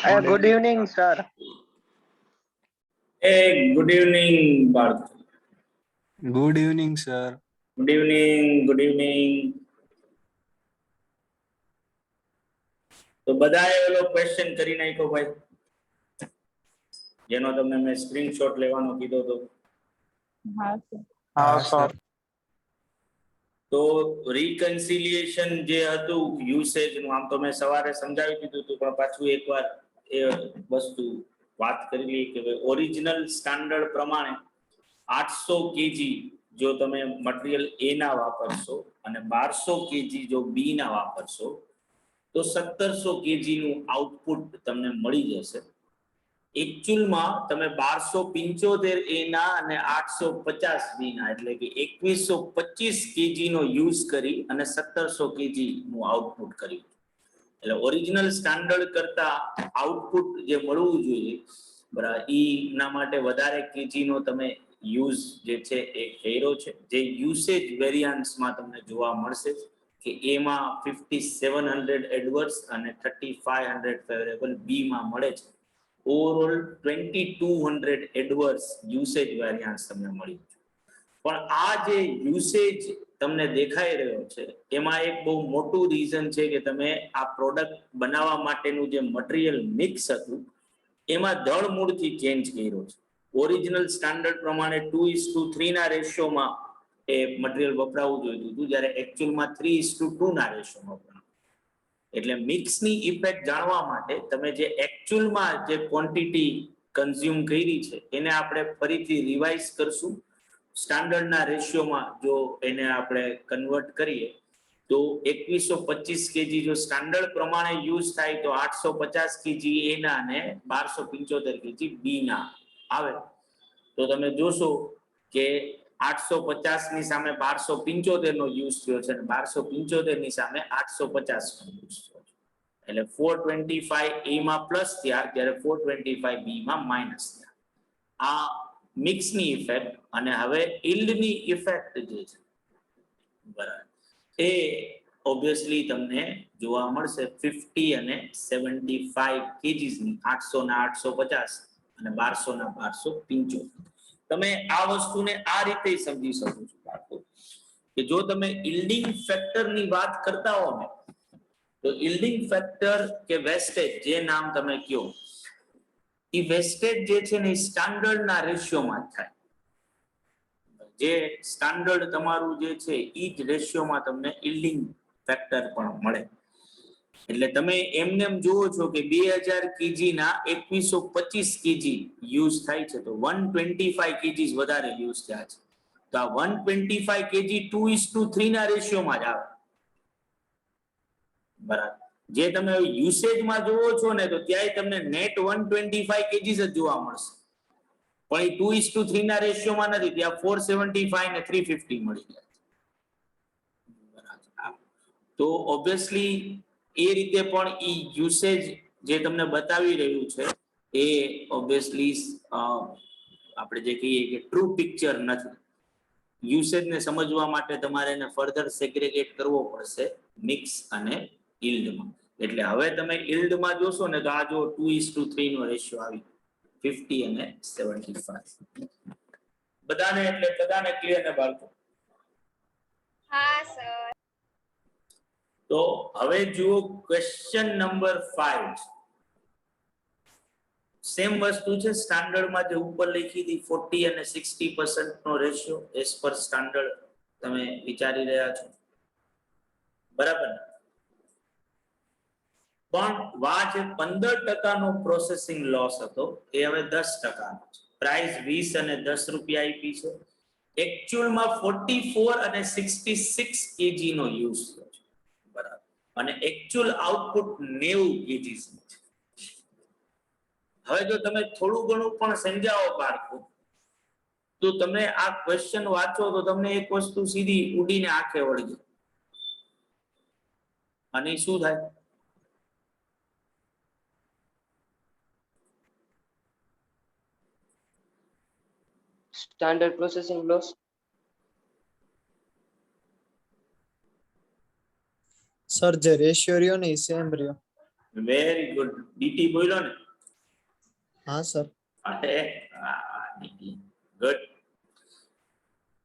Good evening, sir. Hey, good evening, Bharat. Good evening, sir. Good evening, good evening. તો બધાએ ઓલો question કરી નાખ્યો ભાઈ, જેનો તમને મેં સ્ક્રીનશોટ લેવાનો કીધો તો. હા, sir. તો રિકન્સિલિયેશન જે હતું યુસેજ નું, આમ તો મેં સવારે સમજાવી દીધું હતું, પણ પાછું એકવાર એ વસ્તુ વાત કરી લઈએ કે ભાઈ ઓરિજિનલ સ્ટાન્ડર્ડ પ્રમાણે 800 કેજી જો તમે મટીરિયલ એ ના વાપરશો અને 1200 કેજી જો બી ના વાપરશો તો 1700 કેજી નું આઉટપુટ તમને મળી જશે. એકચ્યુઅલમાં તમે 1275 એ ના અને 850 બી ના એટલે કે 2125 કેજી નો યુઝ કરી અને 1700 કેજી નું આઉટપુટ કર્યું. એટલે ઓરિજિનલ સ્ટાન્ડર્ડ કરતા આઉટપુટ જે મળવું જોઈએ બરાબર, ઈ ના માટે વધારે કેજી નો તમે યુઝ જે છે એ કર્યો છે. જે યુસેજ વેરિયન્ટ્સમાં તમને જોવા મળશે કે એમાં 5700 એડવર્સ અને 3500 ફેવરેબલ બી માં મળે છે. ઓવરઓલ 2200 એડવર્સ યુસેજ વેરિયન્ટ્સ તમને મળી. પણ આ જે યુસેજ તમને દેખાઈ રહ્યો છે એમાં એક બહુ મોટું રીઝન છે કે તમે આ પ્રોડક્ટ બનાવવા માટેનું જે મટીરિયલ મિક્સ હતું એમાં ધડમૂળથી ચેન્જ કર્યો છે. ઓરિજિનલ સ્ટાન્ડર્ડ પ્રમાણે 2:3 ના રેશિયોમાં એ મટીરિયલ વપરાવું જોઈતું હતું, જ્યારે એકચ્યુઅલમાં 3:2 ના રેશિયોમાં વપરાયું. એટલે મિક્સની ઇફેક્ટ જાણવા માટે તમે જે એકચ્યુઅલમાં જે ક્વોન્ટિટી કન્ઝ્યુમ કરી છે એને આપણે ફરીથી રિવાઇઝ કરશું. સ્ટાન્ડર્ડના રેશિયોમાં જો એને આપણે કન્વર્ટ કરીએ તો 2125 કેજી જો સ્ટાન્ડર્ડ પ્રમાણે યુઝ થાય તો 850 કેજી એના અને 1275 કેજી બી ના આવે. તો તમે જોશો કે 850 ની સામે 1275 નો યુઝ થયો છે અને 1275 ની સામે 850 નો યુઝ થયો છે. એટલે 425 એ માં પ્લસ થયા જ્યારે 425 બી માં માઇનસ થયા. આ મિક્સની ઇફેક્ટ. અને હવે ઈલ્ડની ઇફેક્ટ જે છે બરાબર એ ઓબ્વિયસલી તમને જોવા મળશે 50 અને 75 કેજીસ ની, 800 ના 850 અને 1200 ના 1275. તમે આ વસ્તુને આ રીતે સમજી શકો છો બાળકો કે જો તમે ઈલ્ડિંગ ફેક્ટર ની વાત કરતા હો ને તો ઈલ્ડિંગ ફેક્ટર કે વેસ્ટેજ જે નામ તમે કયો એ વેસ્ટેજ જે છે ને સ્ટાન્ડર્ડ ના રેશિયોમાં જ થાય. જે સ્ટાન્ડર્ડ તમારું જે છે ઈ જ રેશિયોમાં તમને ઈલ્ડિંગ ફેક્ટર પણ મળે. એટલે તમે એમને એમ જુઓ છો કે 2000 કેજી ના 2125 કેજી યુઝ થાય છે તો 125 કેજી વધારે યુઝ થયા છે. તો આ 125 કેજી 2:3 ના રેશિયોમાં જ આવે બરાબર. જે તમે યુસેજમાં જુઓ છો ને તો ત્યાંય તમને નેટ 125 કેજી જ જોવા મળશે, પણ એ 2:3 ના રેશિયોમાં નથી. ત્યાં 475 ને 350 મળી જાય બરાબર. તો ઓબ્વિયસલી એ રીતે પણ ઈ યુસેજ જે તમને બતાવી રહ્યું છે એ ઓબ્વિયસલી આપણે જે કહીએ કે ટ્રુ પિક્ચર નથી. યુસેજ ને સમજવા માટે તમારે એને ફર્ધર સેગ્રેગેટ કરવો પડશે મિક્સ અને ઈલ્ડમાં. એટલે હવે તમે ઈલ્ડમાં જોશો ને તો આ જો 2:3 નો રેશિયો આવી 50 અને 75. બધાને એટલે બધાને ક્લિયર ને બાળકો? હા સર. તો હવે જુઓ ક્વેશ્ચન નંબર 5. સેમ વસ્તુ છે સ્ટાન્ડર્ડમાં જે ઉપર લખી હતી 40 અને 60% નો રેશિયો એસ પર સ્ટાન્ડર્ડ તમે વિચારી રહ્યા છો બરાબર. પણ વા જે 15% નો પ્રોસેસિંગ લોસ હતો એ હવે 10% નો છે. પ્રાઇસ 20 અને 10 રૂપિયા આપી છે. એકચ્યુઅલમાં 44 અને 66 કેજી નો યુઝ થયો છે બરાબર. અને એકચ્યુઅલ આઉટપુટ 90 કેજી છે. હવે જો તમે થોડું ઘણું પણ સમજાવો બાળકો તો તમે આ ક્વેશ્ચન વાંચો તો તમને એક વસ્તુ સીધી ઉડીને આંખે વળગે. અને શું થાય? Standard processing loss. સર જે રેશિયો રહ્યો ને એ સેમ રહ્યો. Very good. ડીટી બોલ્યો ને? हाँ सर. અરે ડીટી ગુડ.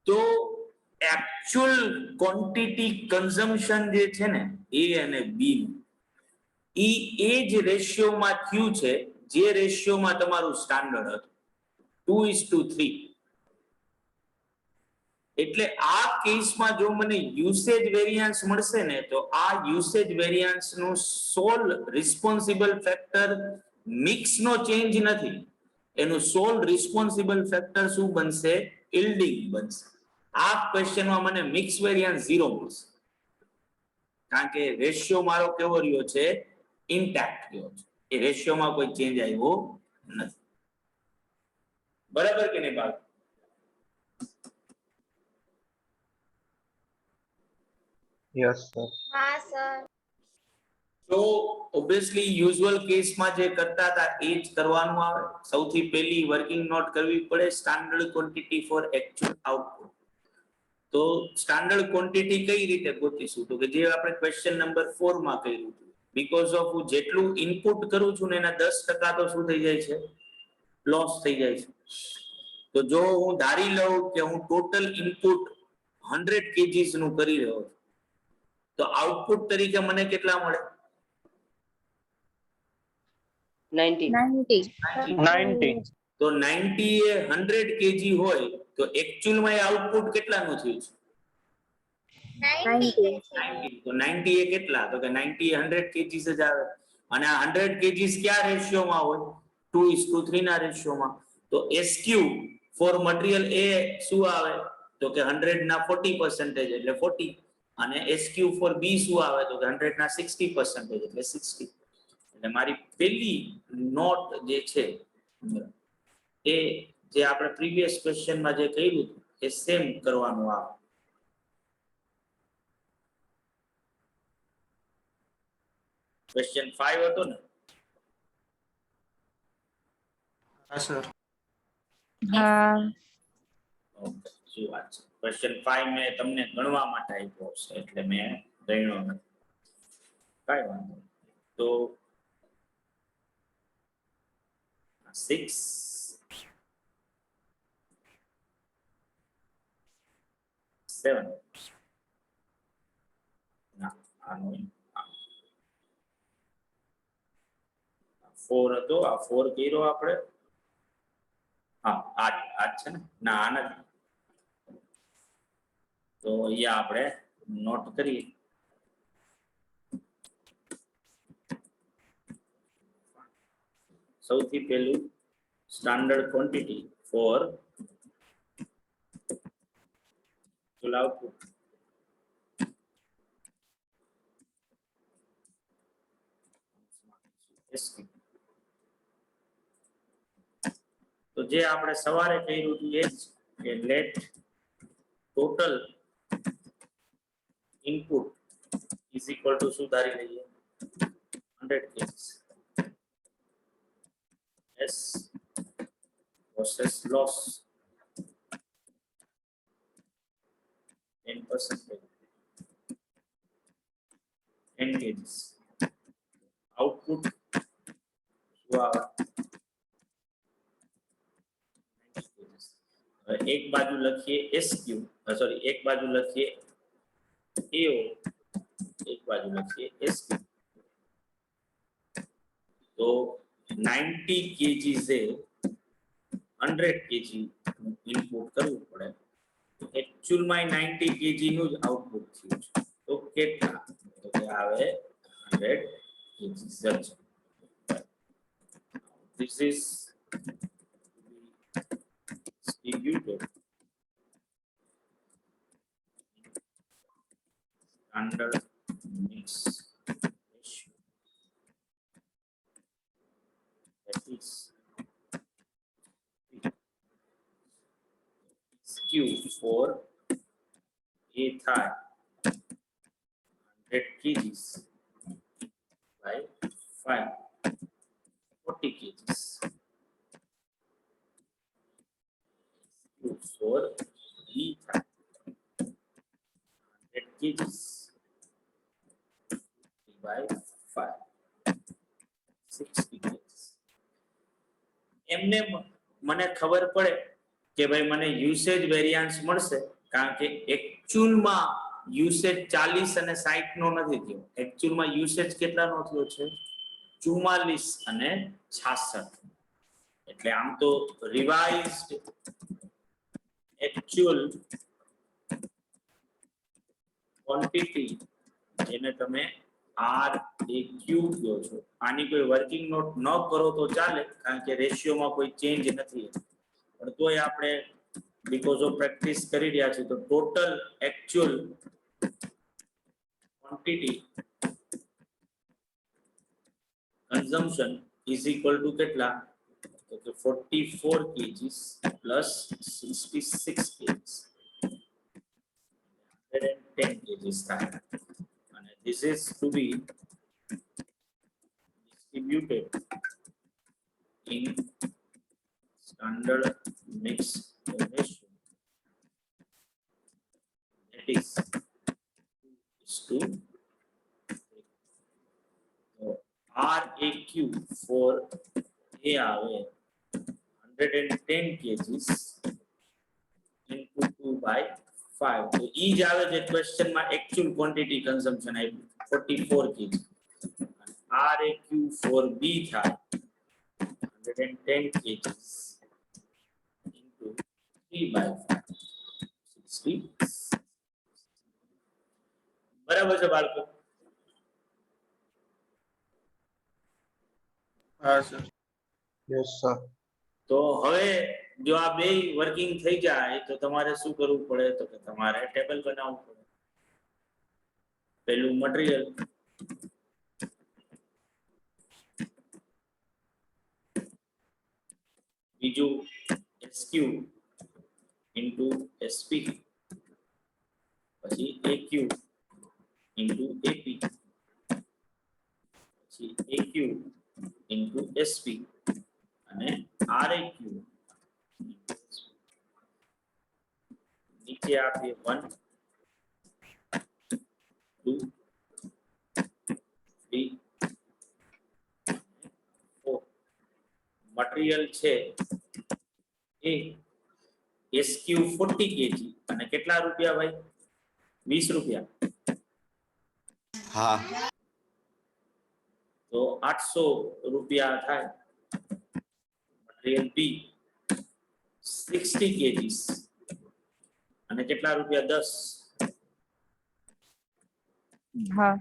તો એકચ્યુઅલ ક્વોન્ટિટી કન્ઝમ્પશન જે છે ને એ અને બી એ જ રેશિયોમાં થયું છે જે રેશિયોમાં તમારું સ્ટાન્ડર્ડ હતું 2:3. એટલે આ કેસમાં જો મને યુસેજ વેરિયન્સ મળશે ને તો આ યુસેજ વેરિયન્સ નું સોલ રિસ્પોન્સિબલ ફેક્ટર મિક્સ નો ચેન્જ નથી, એનું સોલ રિસ્પોન્સિબલ ફેક્ટર શું બનશે? ઇલ્ડિંગ બનશે. આ ક્વેશ્ચનમાં મને મિક્સ વેરિયન્સ 0 મળશે કારણ કે રેશિયો મારો કેવો રહ્યો છે? ઇન્ટેક્ટ રહ્યો છે. એ રેશિયોમાં કોઈ ચેન્જ આવ્યો નથી. બરાબર કે નહીં બાળકો? Yes sir. હા સર. તો ઓબ્વિયસલી યુઝ્યુઅલ કેસમાં જે કરતા હતા એ જ કરવાનું આવે. સૌથી પહેલી વર્કિંગ નોટ કરવી પડે standard quantity for actual output. તો સ્ટાન્ડર્ડ ક્વોન્ટિટી કઈ રીતે ગોતીશું? તો કે જે આપણે ક્વેશ્ચન નંબર 4 માં કર્યું હતું. બીકોઝ ઓફ હું જેટલું ઇનપુટ કરું છું ને એના 10% તો શું થઈ જાય છે? લોસ થઈ જાય છે. તો જો હું ધારી લઉં કે હું ટોટલ ઇનપુટ 100 kgs નું કરી રહ્યો છું તો આઉટપુટ તરીકે મને કેટલા મળે? 90. તો 90 એ 100 kg હોય તો એકચ્યુઅલમાં એ આઉટપુટ કેટલાનું થયું છે? 90. 90. તો 90 એ કેટલા? તો કે 90 એ 100 kg જ આવે. અને આ 100 kg ક્યાં રેશિયોમાં હોય? 2:3 ના રેશિયોમાં. તો SQ ફોર મટીરીયલ એ શું આવે? તો કે 100 ના 40% એટલે 40. અને SQ ફોર બી શું આવે? તો કે 100 ના 60% એટલે 60. એટલે મારી પહેલી નોટ જે છે એ જે આપણે પ્રીવિયસ ક્વેશ્ચનમાં જે કર્યું હતું એ સેમ કરવાનું આવે. ક્વેશ્ચન 5 હતો ને? હા સર. હા. ઓકે, શું વાત છે? ક્વેશ્ચન 5 મેં તમને ગણવા માટે આપ્યો છે એટલે મેં ગણ્યો નથી. કાંઈ વાંધો નહીં. તો 6 7 ના આનો 4 હતો. આ 4 કર્યો આપણે. હા આ છે ને? ના આ નથી. તો અહીંયા આપણે નોટ કરીએ. સૌથી પહેલું સ્ટાન્ડર્ડ ક્વોન્ટિટી ફોર આઉટપુટ. તો જે આપણે સવારે કર્યું હતું એ જ કે let total input is equal to શું ધારી લઈએ? 100 kg S versus loss 10%, 10 kg. Output શું આવે? 90 kg. હવે એક બાજુ લખીએ SQ, સોરી એક બાજુ લખીએ AO, એક બાજુ લખીએ SQ. તો 90 kg से 100 kg ઇનપુટ કરવું પડે. એકચ્યુઅલ માં 90 kg નું જ આઉટપુટ થયું છે. તો કેટલા? તો કે આવે 100 kg જ. This is distributed under mix ratio. That is Q for A થાય 100 kgs by 5 40 kgs. Q for B થાય 100 kgs by 5. એમને મને ખબર પડે કે ભાઈ મને યુસેજ વેરિયાન્સ મળશે, કારણ કે એકચ્યુઅલમાં યુસેજ 40 અને 60 નો નથી થયો. એકચ્યુઅલમાં યુસેજ કેટલાનો થયો છે? 44 અને 66. એટલે આમ તો રિવાઇઝડ એકચ્યુઅલ ક્વોન્ટિટી, જેને તમે RAQ કહો છો, આની કોઈ વર્કિંગ નોટ ન કરો તો ચાલે, કારણ કે રેશિયોમાં કોઈ ચેન્જ નથી. પણ તોય આપણે બીકોઝ ઓફ પ્રેક્ટિસ કરી રહ્યા છે, તો total actual quantity consumption is equal two કેટલા? તો કે 44 kgs પ્લસ 66 kgs, 110 kgs થાય. અને this is to be distributed in standard mix ratio, that is 2:3. So RAQ for A આવે 110 kgs into 2/5. તો ઈ જ આવે છે ક્વેશ્ચન માં એક્ચ્યુઅલ ક્વોન્ટિટી કન્ઝમ્પશન આપ્યું 44 kg. RAQ for B થાય 110 kgs into 3/5, 60. બરાબર છે બાળકો? હા સર. Yes sir. તો હવે જો આ બે વર્કિંગ થઈ જાય તો તમારે શું કરવું પડે? તો કે તમારે ટેબલ બનાવવું પડે. પહેલું મટીરીયલ, બીજું SQ into SP, પછી AQ into AP, પછી AQ into SP અને RAQ into SP. નીચે આપીએ 1 2 3 4. મટીરીયલ છે એ SQ 40 kg અને કેટલા રૂપિયા ભાઈ? 20 રૂપિયા. હા. તો 800 રૂપિયા થાય. મટીરીયલ B 60 kgs અને કેટલા રૂપિયા? 10. હા.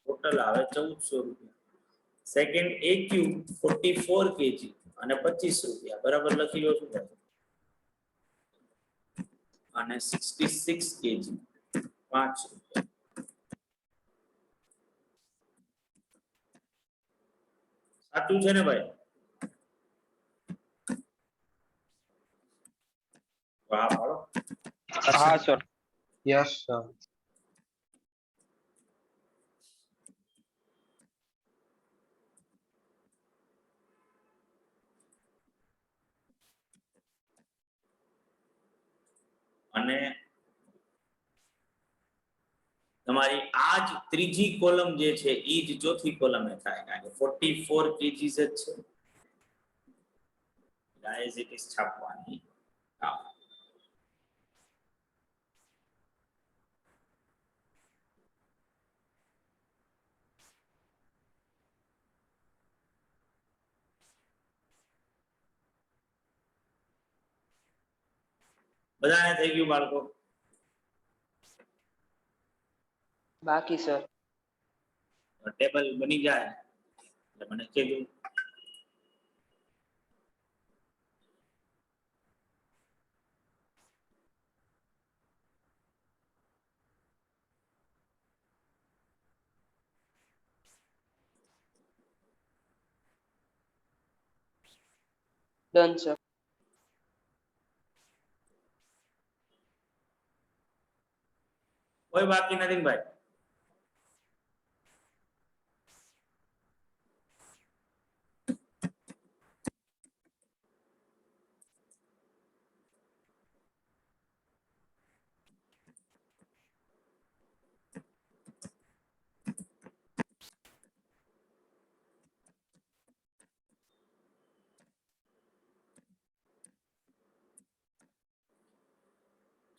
ટોટલ આવે 1400 રૂપિયા. સેકન્ડ AQ 44 kg અને 25 રૂપિયા. બરાબર લખી લો છો ભાઈ? અને 66 kg 5 રૂપિયા. સાચું છે ને ભાઈ? વાહ પાડો. હા સર. Yes sir. અને તમારી આ જ ત્રીજી કોલમ જે છે એ જ ચોથી કોલમે થાય, કારણ કે 44 kgs જ છે. ગાઈઝ ઇટ ઇઝ છાપવાની. બધાને થઈ ગયું બાળકો? બાકી સર. ટેબલ બની જાય એટલે મને કહેજો. Done sir. કોઈ બાકી નથી ને ભાઈ?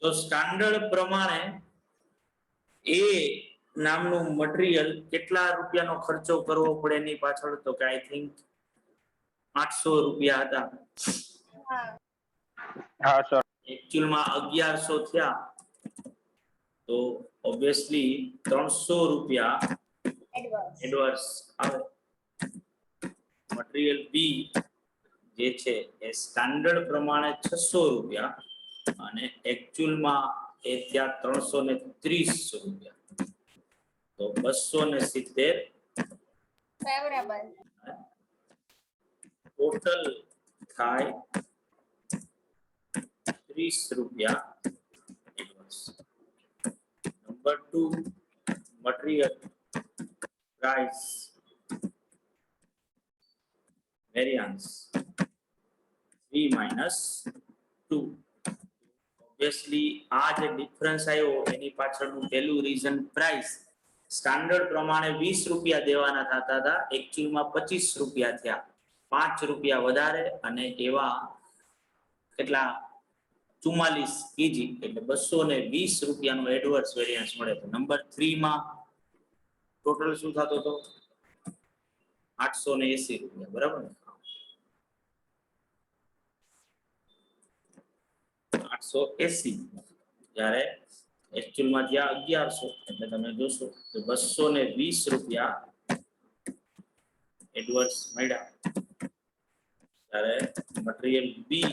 તો સ્ટાન્ડર્ડ પ્રમાણે એ નામનું મટીરીયલ કેટલા રૂપિયાનો ખર્ચો કરવો પડે એની પાછળ? તો કે આઈ થિંક 800 રૂપિયા હતા. હા હા સર. એકચ્યુઅલમાં 1100 થયા, તો ઓબ્વિયસલી 300 રૂપિયા એડવાન્સ એડવાન્સ આવે. મટીરીયલ બી જે છે એ સ્ટાન્ડર્ડ પ્રમાણે 600 રૂપિયા અને એકચ્યુઅલમાં એ ત્યાં 330 રૂપિયા, તો 270 ફેવરેબલ ટોટલ થાય 30 રૂપિયા advance. Number 2, material price variance 3 minus 2. Obviously આ જે ડિફરન્સ આવ્યો એની પાછળનું પહેલું રીઝન પ્રાઇસ. સ્ટાન્ડર્ડ પ્રમાણે 20 રૂપિયા દેવાના થતા હતા, એકચ્યુઅલમાં 25 રૂપિયા થયા, 5 રૂપિયા વધારે અને એવા કેટલા 44 કેજી એટલે 220 રૂપિયાનો એડવર્સ વેરિયન્સ મળે. તો નંબર 3 માં ટોટલ શું થતો હતો? 880 રૂપિયા, બરાબર ને? 880 જ્યારે એકચ્યુઅલમાં જ્યાં 1100 એટલે તમે જોશો કે 220 રૂપિયા એડવર્સ મળ્યા. ત્યારે મટીરીયલ બી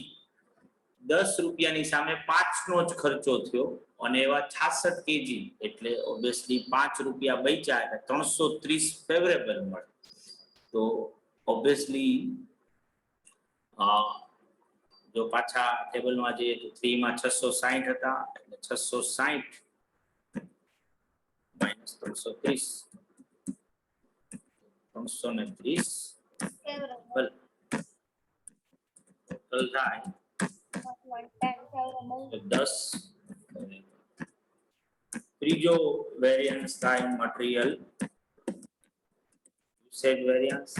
10 રૂપિયાની સામે 5 નો જ ખર્ચો થયો અને એવા 66 કેજી એટલે ઓબ્વિયસલી 5 રૂપિયા બચ્યા એટલે 330 ફેવરેબલ મળે. તો ઓબ્વિયસલી જો પાછા ટેબલમાં જઈએ તો 3 માં 660 હતા એટલે 660 માઈનસ 330 330 ફેવરેબલ ટોટલ થાય 10. ત્રીજો વેરિયન્સ થાય મટીરીયલ યુસેજ વેરિયન્સ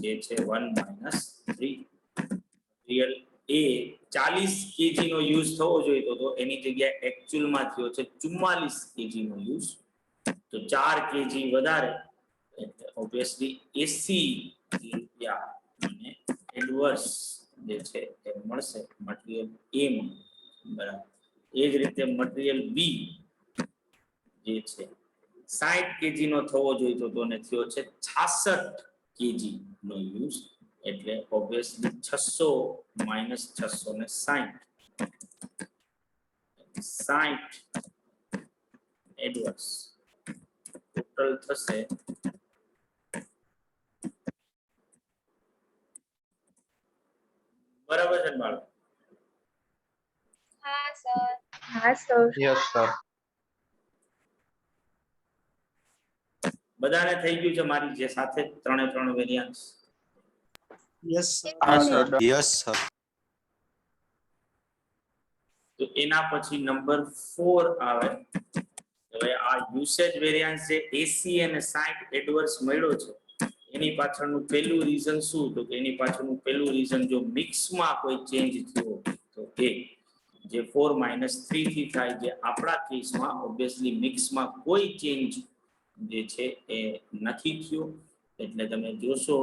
જે છે 1 minus 3. મટીરીયલ એ 40 કેજી નો યુઝ થવો જોઈએ તો એની જગ્યાએ એકચ્યુઅલમાં થયો છે 44 કેજી નો યુઝ, તો 4 કેજી વધારે એટલે ઓબ્વિયસલી 80 રૂપિયા અને એડવર્સ જે છે એ મળશે મટીરીયલ એ માં, બરાબર. એ જ રીતે મટીરીયલ બી જે છે 60 કેજી નો થવો જોઈએ તો એને થયો છે 66 કેજી નો યુઝ એટલે ઓબ્વિયસલી 600 માઈનસ 660 એડવર્સ ટોટલ થશે બરાબર છે બાળકો? હા સર Yes, sir. બધાને થઈ ગયું છે મારી જે સાથે ત્રણે ત્રણ વેરિયન્સ? Yes, sir. હા સર. Yes, sir. તો એના પછી નંબર 4 આવે. હવે આ યુસેજ વેરિયન્સ જે 80 અને 60 એડવર્સ મળ્યો છે એની પાછળનું પહેલું રીઝન શું? તો કે એની પાછળનું પહેલું રીઝન જો મિક્સમાં કોઈ ચેન્જ થયો તો એ જે 4 minus 3 થી થાય, જે આપણા કેસમાં ઓબ્વિયસલી મિક્સમાં કોઈ ચેન્જ જે છે એ નથી થયો એટલે તમે જોશો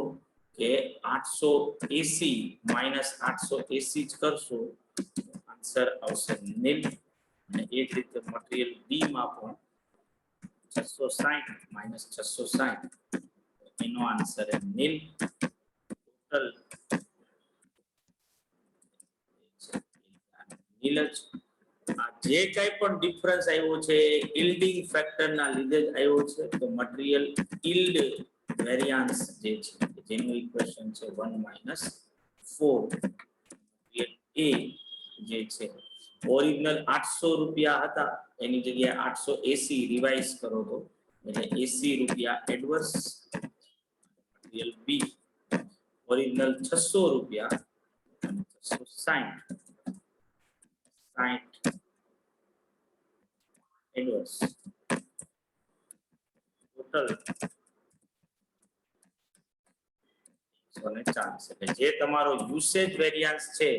કે 880 minus 880 જ કરશો આન્સર આવશે નીલ. અને એ જ રીતે મટીરીયલ બી માં પણ 660 minus 660 એનો આન્સર છે નીલ. ટોટલ નીલ જ. આ જે કઈ પણ ડિફરન્સ આવ્યો છે યીલ્ડિંગ ફેક્ટર ના લીધે જ આવ્યો છે. તો મટીરીયલ યીલ્ડ વેરિયન્સ જે છે જેનું ઇક્વેશન છે 1 minus 4. એ જે છે ઓરિજિનલ 800 રૂપિયા હતા એની જગ્યાએ 880 રિવાઇઝ કરો તો એટલે 80 રૂપિયા એડવર્સ. મટીરીયલ બી ઓરિજિનલ 600 રૂપિયા 660 એડવર્સ ટોટલ 140. એટલે જે તમારો યુસેજ વેરિયન્સ છે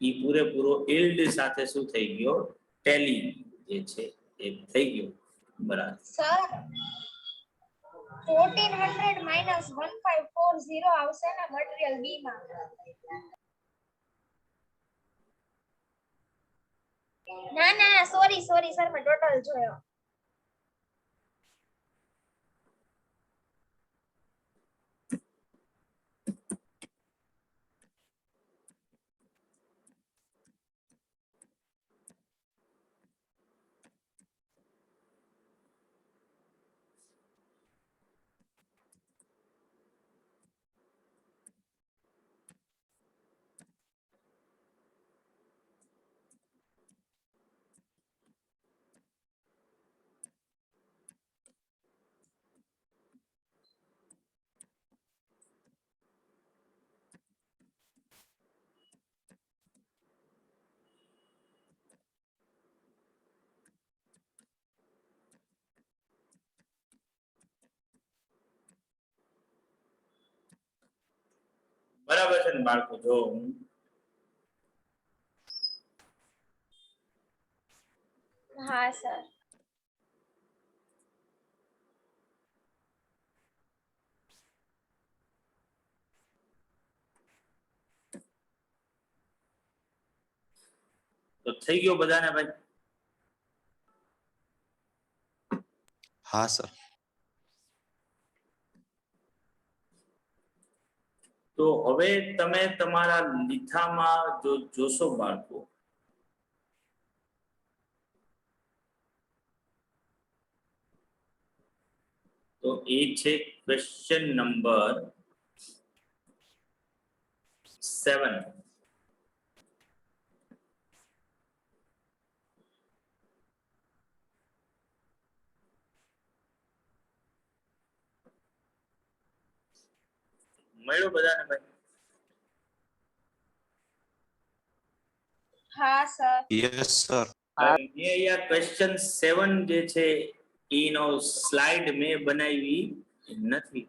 એ પૂરેપૂરો યીલ્ડ સાથે શું થઈ ગયો? ટેલી જે છે એ થઈ ગયું બરાબર. સર 1400 minus 1540 આવશે ને મટીરીયલ બી માં. ના સોરી સર મેં ટોટલ જોયો. બરાબર છે ને બાળકો? જો હા સર. તો થઈ ગયો બધાને ભાઈ? હા સર. તો હવે તમે તમારા લીખામાં જો જોશો બાળકો, તો એ છે ક્વેશ્ચન નંબર 7. મળ્યો બધાને ભાઈ? હા સર. Yes sir. અહીંયા ક્વેશ્ચન 7 જે છે એનો સ્લાઇડ મેં બનાવી નથી,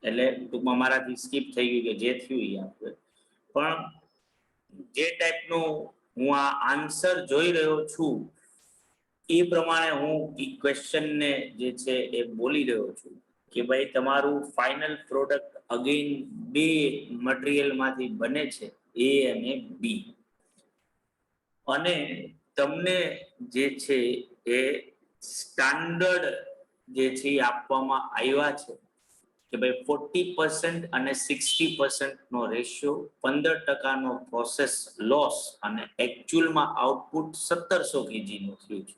એટલે ટૂંકમાં મારાથી સ્કીપ થઈ ગયું કે જે થયું એ આપણે. પણ જે ટાઈપનું હું આ આન્સર જોઈ રહ્યો છું એ પ્રમાણે હું ક્વેશ્ચનને જે છે એ બોલી રહ્યો છું કે ભાઈ તમારું ફાઇનલ પ્રોડક્ટ અગેન બે મટીરિયલમાંથી બને છે, એ અને બી. અને તમને જે છે એ સ્ટાન્ડર્ડ જે છે એ આપવામાં આવ્યા છે કે ભાઈ 40% અને 60% નો રેશિયો, 15% નો પ્રોસેસ લોસ અને એકચ્યુઅલમાં આઉટપુટ 1700 kg નું થયું છે.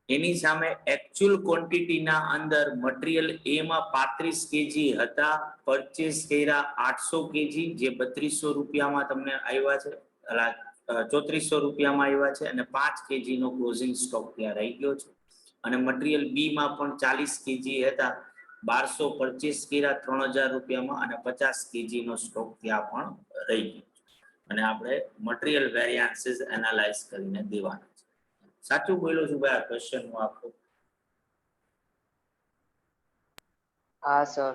એની સામે એકચ્યુઅલ ક્વોન્ટિટીના અંદર મટીરિયલ એ માં 35 kg હતા, પરચેસ કર્યા 800 kg જે 3200 રૂપિયામાં તમને આવ્યા છે, 3400 રૂપિયામાં આવ્યા છે, અને 5 kg નો ક્લોઝિંગ સ્ટોક ત્યાં રહી ગયો છે. અને મટીરિયલ બી માં પણ 40 kg હતા, 1200 પરચેસ કર્યા 3000 રૂપિયામાં, અને 50 kg નો સ્ટોક ત્યાં પણ રહી ગયો. અને આપણે મટીરિયલ વેરિયાન્સીસ એનાલાઇઝ કરીને દેવાના છે. સાચું બોલ્યો છું ભાઈ આ ક્વેશ્ચન નું આખું? હા સર.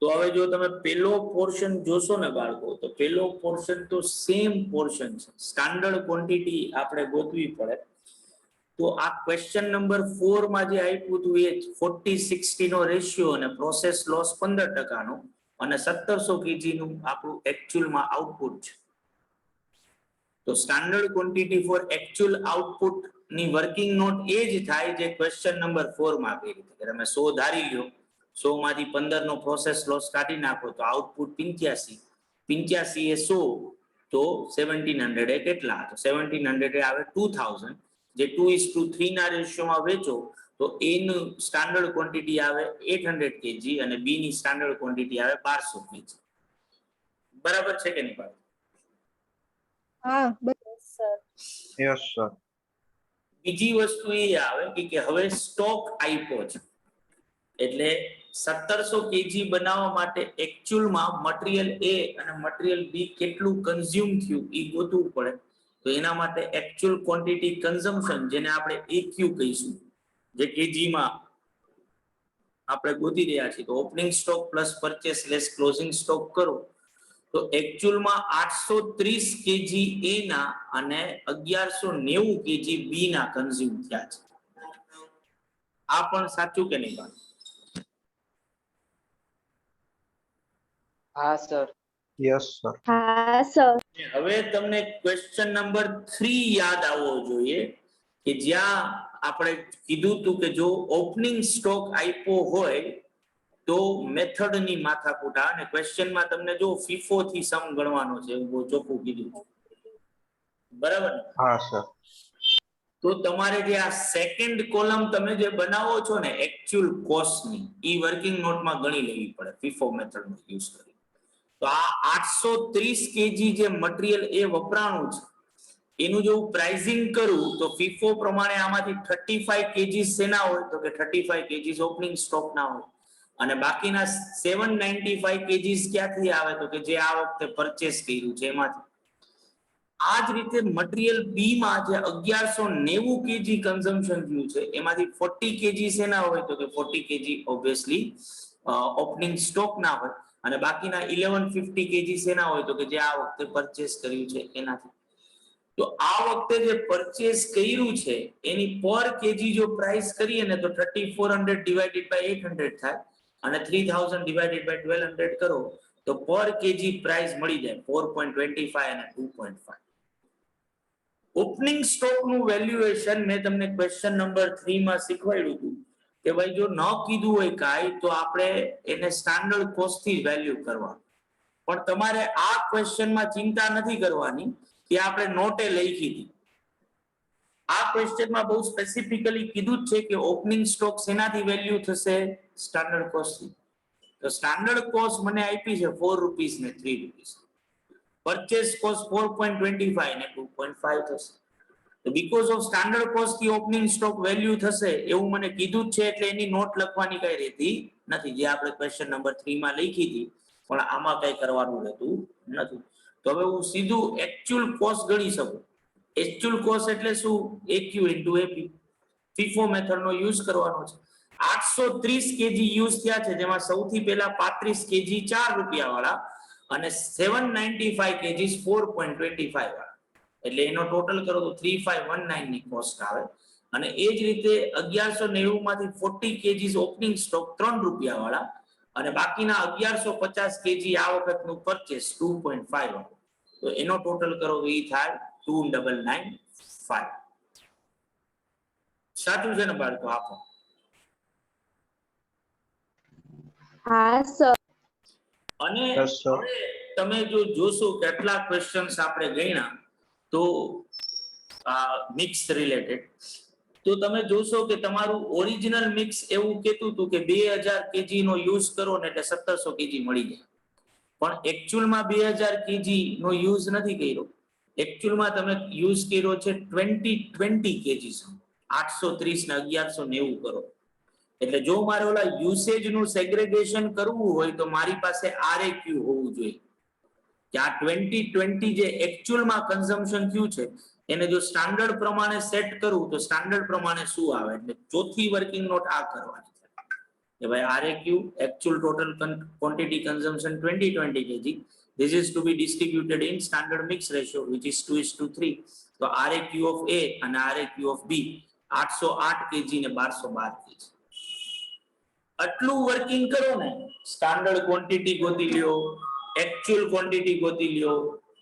તો હવે જો તમે પેલો પોર્શન જોશો ને બાળકો, તો પેલો પોર્શન તો સેમ પોર્શન છે. સ્ટાન્ડર્ડ ક્વોન્ટિટી આપણે ગોતવી પડે. તો આ ક્વેશ્ચન નંબર 4 માં જે આપ્યું હતું એ 40-60 નો રેશિયો અને પ્રોસેસ લોસ 15% નો અને 1700 kg નું આપણું એકચ્યુઅલમાં આઉટપુટ છે. તો standard quantity for actual output ની વર્કિંગ નોટ એ જ થાય જે ક્વેશ્ચન નંબર 4 માં આપી હતી કે તમે 100 ધારી લ્યો, 100 માંથી 15 નો પ્રોસેસ લોસ કાઢી નાખો તો આઉટપુટ 85. 85 એ 100 તો 1700 એ કેટલા? તો 1700 એ આવે 2000. જે 2:3 ના રેશિયોમાં વેચો તો એ નું સ્ટાન્ડર્ડ ક્વોન્ટિટી આવે 800 kg અને બી ની સ્ટાન્ડર્ડ ક્વોન્ટિટી આવે 1200 kg. બરાબર છે કે નહીં? હા સર. Yes sir. બીજી વસ્તુ એ આવે કે હવે સ્ટોક આપ્યો છે, એટલે 1700 kg બનાવવા માટે એકચ્યુઅલમાં મટીરિયલ એ અને મટીરિયલ બી કેટલું કન્ઝ્યુમ થયું એ ગોતવું પડે. તો એના માટે એકચ્યુઅલ ક્વોન્ટિટી કન્ઝમ્પશન, જેને આપણે એક્યુ કહીશું, જે કેજીમાં આપણે ગોતી રહ્યા છીએ, તો opening stock plus purchase less closing stock કરો તો એકચ્યુઅલમાં 830 કેજી એ ના અને 1190 કેજી બી ના કન્ઝ્યુમ થયા છે. આ પણ સાચું કે નહીં? હા સર. Yes sir. હા સર. હવે તમને ક્વેશ્ચન નંબર 3 યાદ આવવો જોઈએ કે જ્યાં આપણે કીધું હતું કે જો ઓપનિંગ સ્ટોક આપ્યો હોય તો મેથડની માથાકૂટ આવે અને ક્વેશ્ચનમાં તમને જો ફીફો થી સમ ગણવાનો છે એવું બહુ ચોખ્ખું કીધું, બરાબર ને? હા સર. તો તમારે જે આ સેકન્ડ કોલમ તમે જે બનાવો છો ને એકચ્યુઅલ કોસ્ટની, ઈ વર્કિંગ નોટમાં ગણી લેવી પડે ફીફો મેથડનો યુઝ કરી. તો આ 830 કેજી જે મટીરીયલ એ વપરાણું છે એનું જો પ્રાઇસિંગ કરું તો ફીફો પ્રમાણે આમાંથી 35 કેજી શેના હોય તો કે 35 કેજી ઓપનિંગ સ્ટોક ના હોય અને બાકીના 795 કેજી ક્યાંથી આવે તો કે જે આ વખતે પરચેસ કર્યું છે એમાંથી. આ જ રીતે મટીરીયલ બી માં જે 1190 કેજી કન્ઝમ્પશન થયું છે એમાંથી 40 કેજી શેના હોય તો કે 40 કેજી ઓબ્વિયસલી ઓપનિંગ સ્ટોક ના હોય અને બાકીના 1150 કેજી શેના હોય તો કે જે આ વખતે પરચેસ કર્યું છે એનાથી. તો આ વખતે જે પરચેસ કર્યું છે એની પર કેજી જો પ્રાઇસ કરીએ ને તો 3400 ડિવાઇડેડ બાય 800 થાય અને 3000 ડિવાઇડેડ બાય 1200 કરો તો પર કેજી પ્રાઇસ મળી જાય 4.25 અને 2.5. ઓપનિંગ સ્ટોક નું વેલ્યુએશન મેં તમને ક્વેશ્ચન નંબર 3 માં શીખવાડ્યું હતું કે ભાઈ જો ન કીધું હોય કાંઈ તો આપણે એને સ્ટાન્ડર્ડ કોસ્ટ થી વેલ્યુ કરવાનું. પણ તમારે આ ક્વેશ્ચનમાં ચિંતા નથી કરવાની કે આપણે નોટે લખી હતી. આ ક્વેશ્ચનમાં બહુ સ્પેસિફિકલી કીધું જ છે કે ઓપનિંગ સ્ટોક શેનાથી વેલ્યુ થશે? સ્ટાન્ડર્ડ કોસ્ટ થી. તો સ્ટાન્ડર્ડ કોસ્ટ મને આપી છે 4 રૂપીસ ને 3 રૂપીસ. પરચેસ કોસ્ટ 4.25 ને 2.5 થશે. તો બીકોઝ ઓફ સ્ટાન્ડર્ડ કોસ્ટ થી ઓપનિંગ સ્ટોક વેલ્યુ થશે એવું મને કીધું જ છે એટલે એની નોટ લખવાની કઈ રહેતી નથી, જે આપણે ક્વેશ્ચન નંબર 3 માં લખી હતી પણ આમાં કઈ કરવાનું રહેતું નથી. તો હવે હું સીધું એકચ્યુઅલ કોસ્ટ ગણી શકું. એકચ્યુઅલ કોસ્ટ એટલે શું? એક્યુ ઇન્ટુ એપી. ફીફો મેથડનો યુઝ કરવાનો છે. 830 કેજી યુઝ થયા છે જેમાં સૌથી પહેલા 35 કેજી 4 રૂપિયા વાળા અને 795 કેજી 4.25 વાળા, એટલે એનો ટોટલ કરો તો 3519 ની કોસ્ટ આવે. અને એ જ રીતે 1190 માંથી 40 કેજી ઓપનિંગ સ્ટોક 3 રૂપિયા વાળા અને બાકીના 1150 કેજી આ વખતનું પરચેસ 2.5 વાળું, તો એનો ટોટલ કરો તો એ થાય 2995. સાચું છે ને બાળકો? આપો. હા સર. અને યસ સર. હવે તમે જો જોશો કેટલા ક્વેશ્ચન્સ આપણે ગણ્યા તો મિક્સ રિલેટેડ, તો તમે જોશો કે તમારું ઓરિજિનલ મિક્સ એવું કહેતું હતું કે 2000 કેજી નો યુઝ કરો ને એટલે 1700 કેજી મળી જાય. પણ એકચ્યુઅલમાં 2000 કેજી નો યુઝ નથી કર્યો. એકચ્યુઅલમાં તમે યુઝ કર્યો છે 2020 કેજી. 830 ને 1190 કરો. એટલે જો મારે ઓલા યુસેજ નું સેગ્રેગેશન કરવું હોય તો મારી પાસે આરએક્યુ હોવું જોઈએ કે આ 2020 જે એકચ્યુઅલમાં કન્ઝમ્પશન થયું છે એને જો સ્ટાન્ડર્ડ પ્રમાણે સેટ કરું તો સ્ટાન્ડર્ડ પ્રમાણે શું આવે, એટલે ચોથી વર્કિંગ નોટ આ કરવાની છે કે ભાઈ આરએક્યુ actual total quantity consumption 2020 kg, this is to be distributed in standard mix ratio which is 2:3. તો RAQ of A અને RAQ of B 808 kg ને 1212 kg. આટલું વર્કિંગ કરો ને, સ્ટાન્ડર્ડ ક્વોન્ટિટી ગોતી લ્યો, એકચ્યુઅલ ક્વોન્ટિટી ગોતી લ્યો,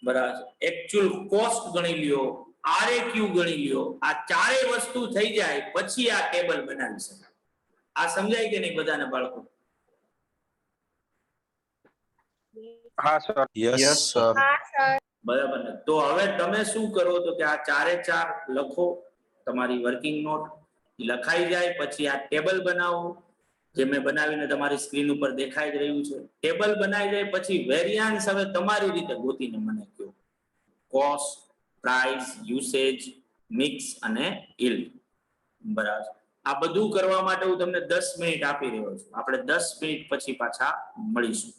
બરાબર, એકચ્યુઅલ કોસ્ટ ગણી લ્યો, આરએક્યુ ગણી લ્યો, આ ચારે વસ્તુ થઈ જાય પછી આ ટેબલ બનાવી શકાય. આ સમજાય કે નહીં બધાને બાળકો? હા સર. Yes sir. હા સર. બરાબર ને? તો હવે તમે શું કરો તો કે આ ચારે ચાર લખો, તમારી વર્કિંગ નોટ લખાઈ જાય પછી આ ટેબલ બનાવો જે મેં બનાવીને તમારી સ્ક્રીન ઉપર દેખાઈ જ રહ્યું છે. ટેબલ બનાવી જાય પછી વેરિયાન્સ હવે તમારી રીતે ગોતીને મને કહો. કોસ્ટ, પ્રાઇસ, યુસેજ, મિક્સ અને yield. બરાબર. આ બધું કરવા માટે હું તમને 10 મિનિટ આપી રહ્યો છું. આપણે 10 મિનિટ પછી પાછા મળીશું.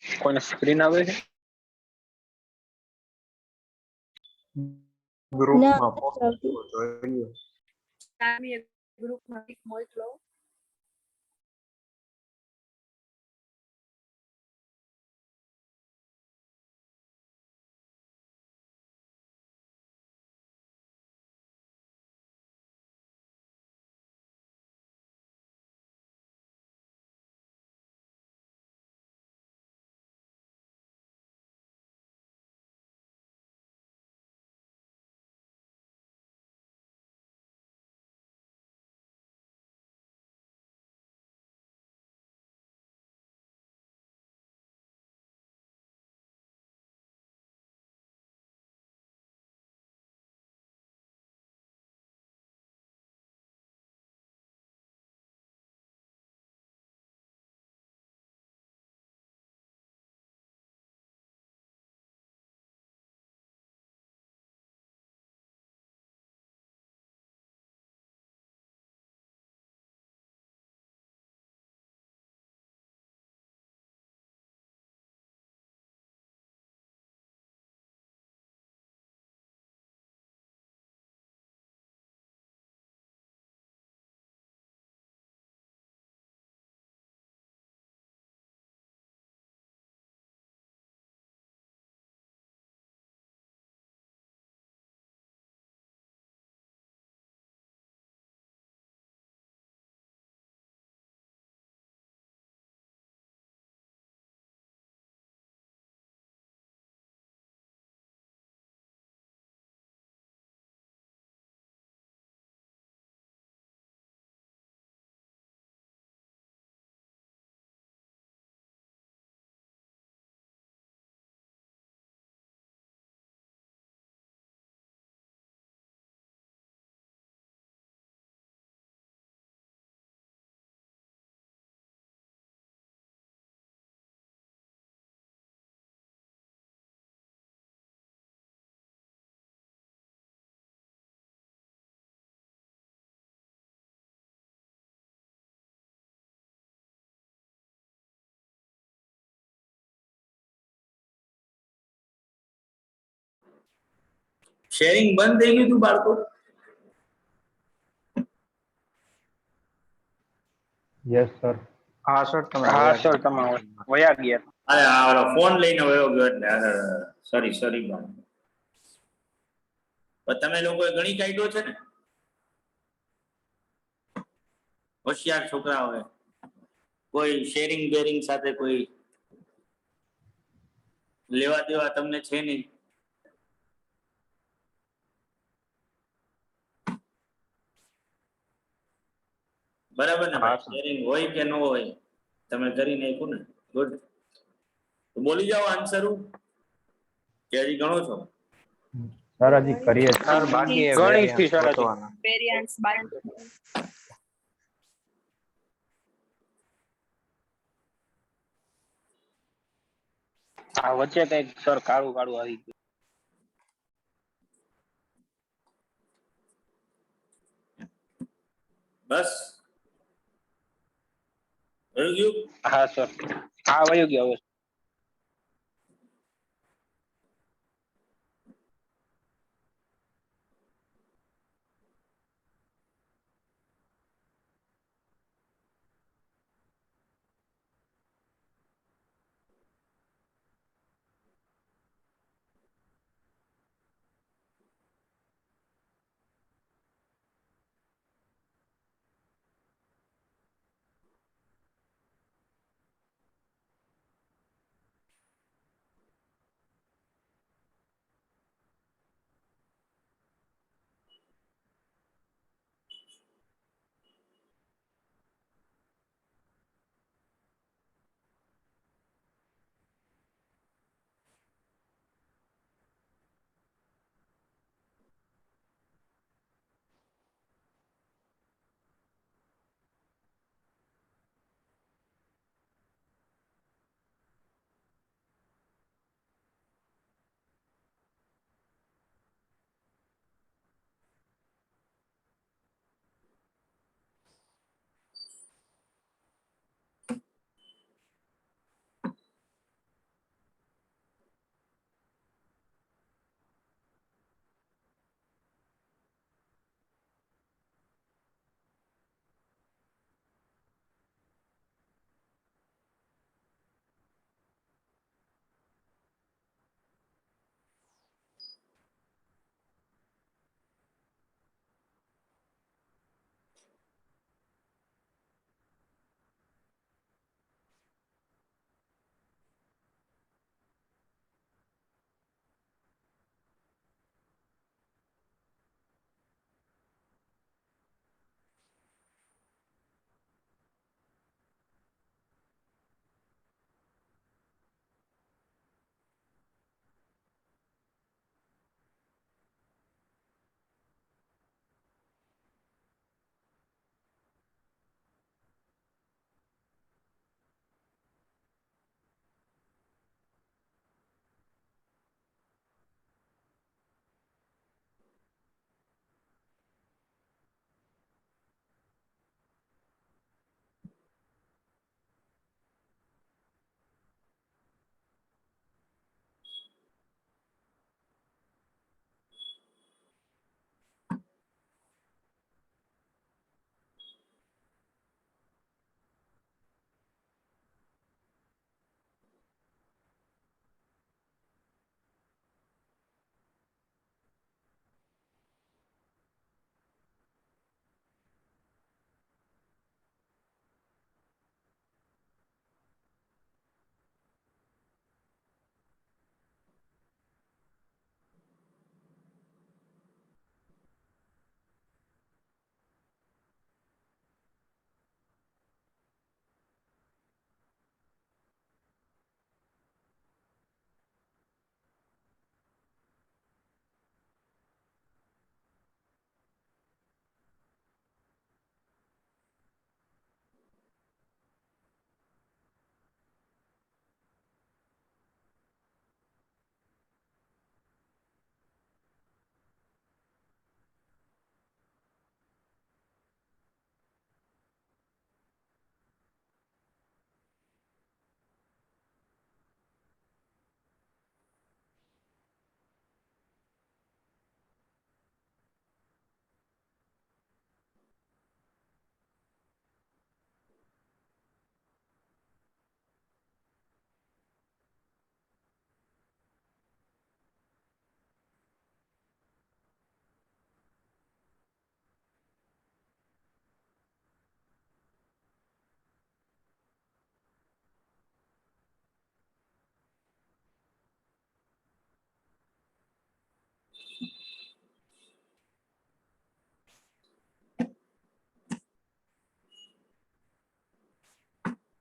કોઈને સ્ક્રીન આવે છે ગ્રુપમાં પોસ્ટ જોઈ લ્યો. ગ્રુપમાં મોકલો. શેરિંગ બંધ થઈ ગયું તું બાળકો? Yes sir. હા સર તમે વયા ગયા. અરે આ ફોન લઈને વયો ગયો એટલે સોરી પણ તમે લોકોએ ગણી કાઢ્યો છે ને? હોશિયાર છોકરાઓએ કોઈ શેરિંગ બેરિંગ સાથે કોઈ લેવા દેવા તમને છે નહીં. બરાબર ને? શેરિંગ હોય કે ન હોય તમે કરી નાખ્યું ને. ગુડ. તો બોલી જાઓ આન્સર કે હજી ગણો છો? સર હજી કરીએ સર બાકી ગણી થી સર હજી. વેરિયન્સ બાકી. આ વચ્ચે કઈક સર કાળું કાળું આવી ગયું. બસ વયું ગયું? હા સર આ વયું ગયું હવે.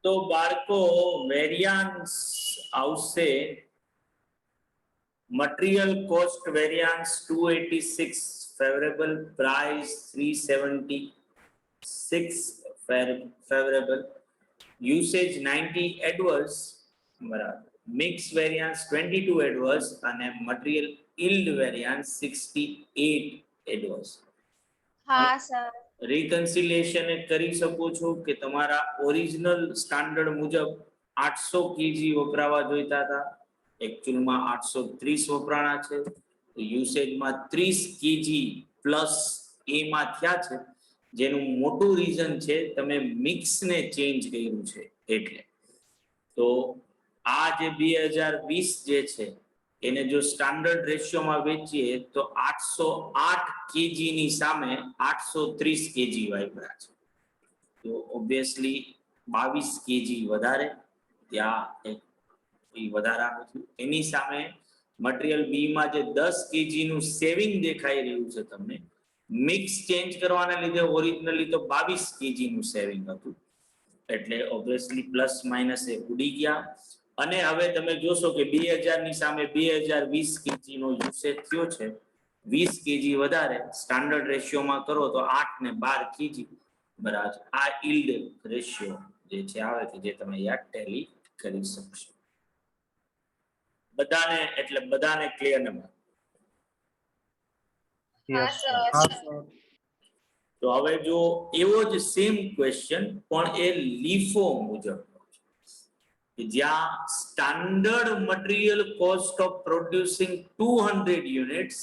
તો બાળકો વેરિયાન્સ આવશે material cost variance 286 favourable, price 376 favourable, usage 90 adverse, બરાબર, મિક્સ વેરિયાન્સ 22 એડવર્સ અને મટીરિયલ યીલ્ડ વેરિયાન્સ 68 એડવર્સ. હા સર. રિકન્સિલિએશન કરી શકો છો કે તમારા ઓરિજિનલ સ્ટાન્ડર્ડ મુજબ 800 કેજી વપરાવા જોઈતા હતા, એકચ્યુઅલમાં 830 વપરાણા છે, તો યુસેજમાં 30 કેજી પ્લસ એમાં થયા છે, જેનું મોટું રીઝન છે તમે મિક્સને ચેન્જ કર્યું છે એટલે. તો આ જે 2020 જે છે એને જો સ્ટાન્ડર્ડ રેશિયોમાં વેચીએ તો 808 કેજી ની સામે 830 કેજી વાપર્યા છે, તો ઓબ્વિયસલી 22 કેજી વધારે ત્યાં એક વધારાનું થયું. એની સામે મટીરિયલ બી માં જે 10 કેજી નું સેવિંગ દેખાઈ રહ્યું છે તમને, મિક્સ ચેન્જ કરવાના લીધે ઓરિજિનલી તો 22 કેજી નું સેવિંગ હતું, એટલે ઓબ્વિયસલી પ્લસ માઇનસ એ ઉડી ગયા. અને હવે તમે જોશો કે 2000 ની સામે 2020 કેજી નો યુસેજ થયો છે, 20 કેજી વધારે, સ્ટાન્ડર્ડ રેશિયોમાં કરો તો 8 ને 12 કેજી, બરાબર. આ યીલ્ડ રેશિયો જે છે આવે છે, જે તમે યાદ ટેલી કરી શકશો. બધાને એટલે બધાને ક્લિયર ને? Yes sir. હા સર. તો હવે જો એવો જ સેમ ક્વેશ્ચન પણ એ લીફો મુજબ કે જ્યાં standard material cost of producing 200 units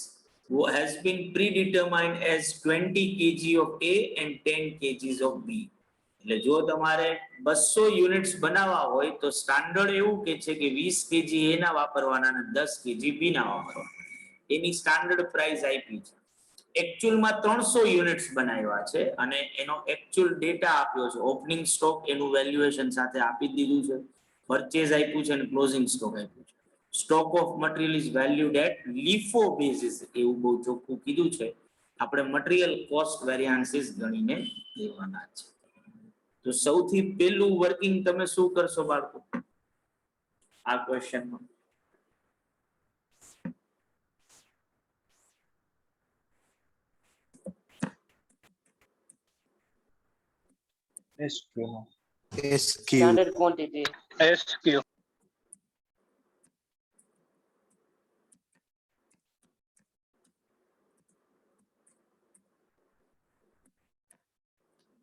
has been predetermined as 20 kg of A and 10 kgs of B. એટલે જો તમારે 200 યુનિટ્સ બનાવવા હોય તો સ્ટાન્ડર્ડ એવું કે છે કે 20 કેજી A ના વાપરવાના અને 10 કેજી B ના વાપરવાના, એની સ્ટાન્ડર્ડ પ્રાઇસ આપી છે. એકચ્યુઅલમાં 300 યુનિટ્સ બનાવ્યા છે અને એનો એકચ્યુઅલ ડેટા આપ્યો છે, ઓપનિંગ સ્ટોક એનું વેલ્યુએશન સાથે આપી દીધું છે, પરચેઝ આપ્યું છે અને ક્લોઝિંગ સ્ટોક આપ્યું છે. Stock of material is valued at LIFO basis, એવું બહુ ચોખ્ખું કીધું છે. આપણે મટીરિયલ કોસ્ટ વેરિયાન્સીસ ગણીને દેવાના છે. તો સૌથી પહેલું વર્કિંગ તમે શું કરશો બાળકો આ ક્વેશ્ચનમાં? SQ નો. SQ. Standard quantity. SQ.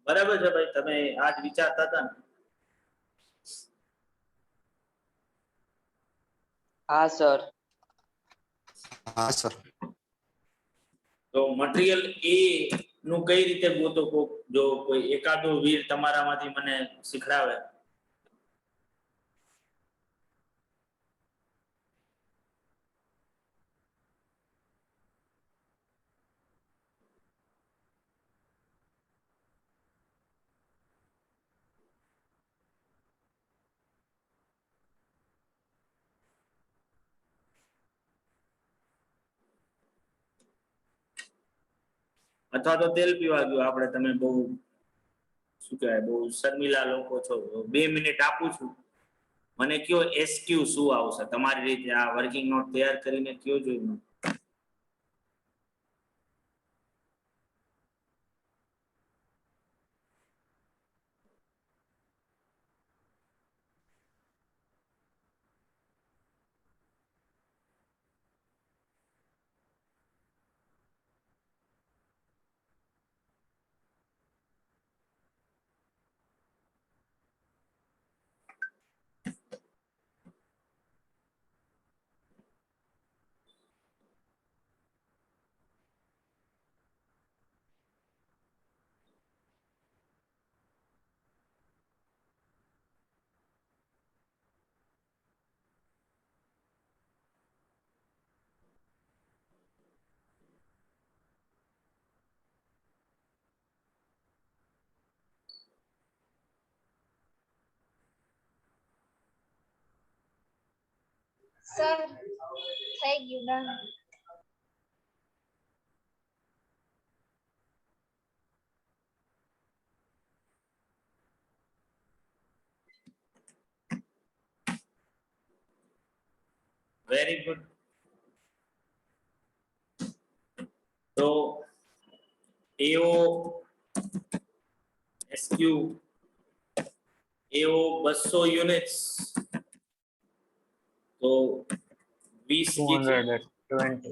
બરાબર છે ભાઈ, તમે આજ વિચારતા હતા ને? હા સર. હા સર. તો મટીરિયલ એ નું કઈ રીતે ગોતો? જો કોઈ એકાદો વીર તમારામાંથી મને શીખડાવે. અથવા તો તેલ પીવા ગયો આપણે, તમે બહુ શું કહેવાય, બહુ શર્મિલા લોકો છો. 2 મિનિટ આપું છું, મને કયો એસક્યુ શું આવશે તમારી રીતે, આ વર્કિંગ નોટ તૈયાર કરીને કયો જોઈ. સર થઈ ગયું ડન. Very good. તો AO SQ AO 200 યુનિટ્સ તો 20 kg 220.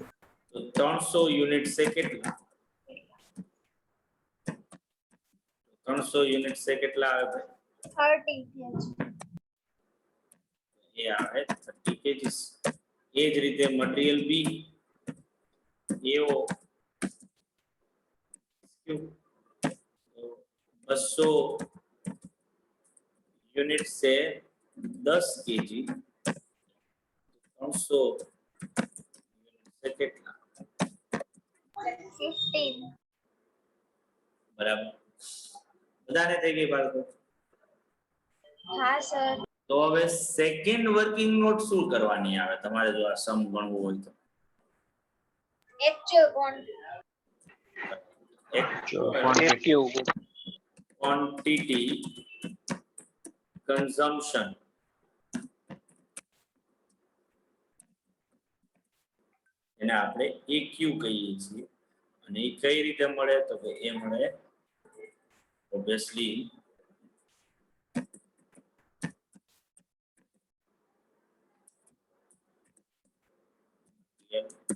તો 300 યુનિટ છે કેટલા? 300 યુનિટ છે કેટલા આવે? 30 kg. એ આવે 30 kg. એ જ રીતે મટીરીયલ બી AO 200 યુનિટ છે 10 kg 300 યુનિટ છે કેટલા? 15. બરાબર. બધાને થઈ ગઈ બાળકો? હા સર. તો હવે સેકન્ડ વર્કિંગ નોટ શું કરવાની આવે તમારે જો આ સમ ગણવું હોય તો? Actual quantity consumption એને આપણે AQ કહીએ છીએ અને એ કઈ રીતે મળે તો કે એ મળે ઓબ્વિયસલી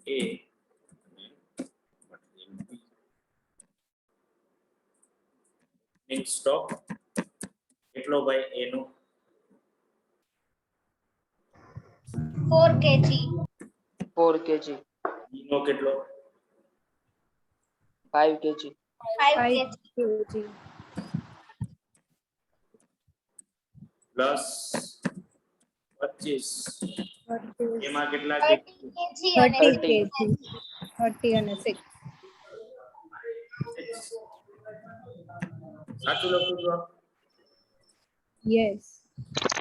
A સ્ટોક કેટલો ભાઈ એનો 4 kg. 4 kg. નો કેટલો 5 kg. 5 kg. પ્લસ 25 એમાં કેટલા 30 kg અને 30 30 અને 6. સાચું લખું છું? યસ.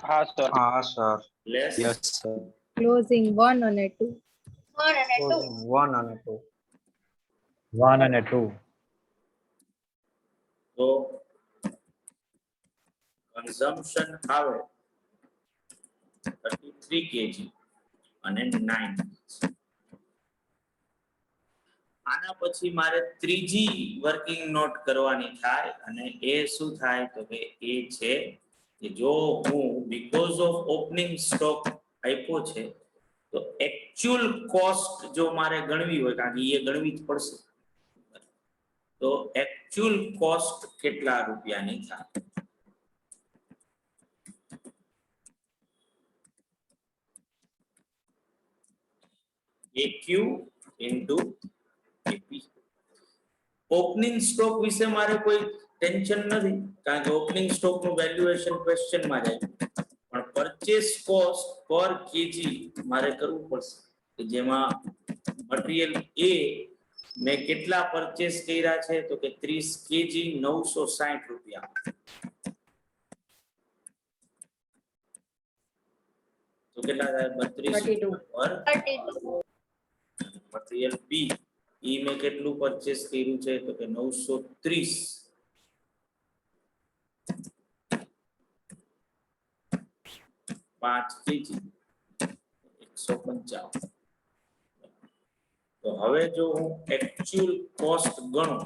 હા સર. હા sir. Less yes sir. Closing 1 અને 2. 1 અને 2. 1 અને 2. 1 અને 2. તો કન્ઝમ્પશન આવે 33 kg અને 9. આના પછી મારે ત્રીજી વર્કિંગ નોટ કરવાની થાય અને એ શું થાય તો કે એ છે કે જો હું બીકોઝ ઓફ ઓપનિંગ સ્ટોક આપ્યો છે તો એકચ્યુઅલ કોસ્ટ જો મારે ગણવી હોય કારણ કે એ ગણવી જ પડશે તો એકચ્યુઅલ કોસ્ટ કેટલા રૂપિયાની થાય? AQ into AP. Opening stock વિશે મારે કોઈ ટેન્શન નથી કારણ કે ઓપનિંગ સ્ટોક નું વેલ્યુએશન ક્વેશ્ચન માં જાય પણ પરચેસ કોસ્ટ પર કેજી મારે કરવું પડશે કે જેમાં મટીરીયલ A મેં કેટલા પરચેસ કર્યા છે તો કે 30 કેજી 960 રૂપિયા તો કેટલા થાય 32 પર 32. મટીરીયલ બી ઈ મેં કેટલું પરચેસ કર્યું છે તો કે 930 5 કેજી 155. તો હવે જો હું એકચ્યુઅલ કોસ્ટ ગણું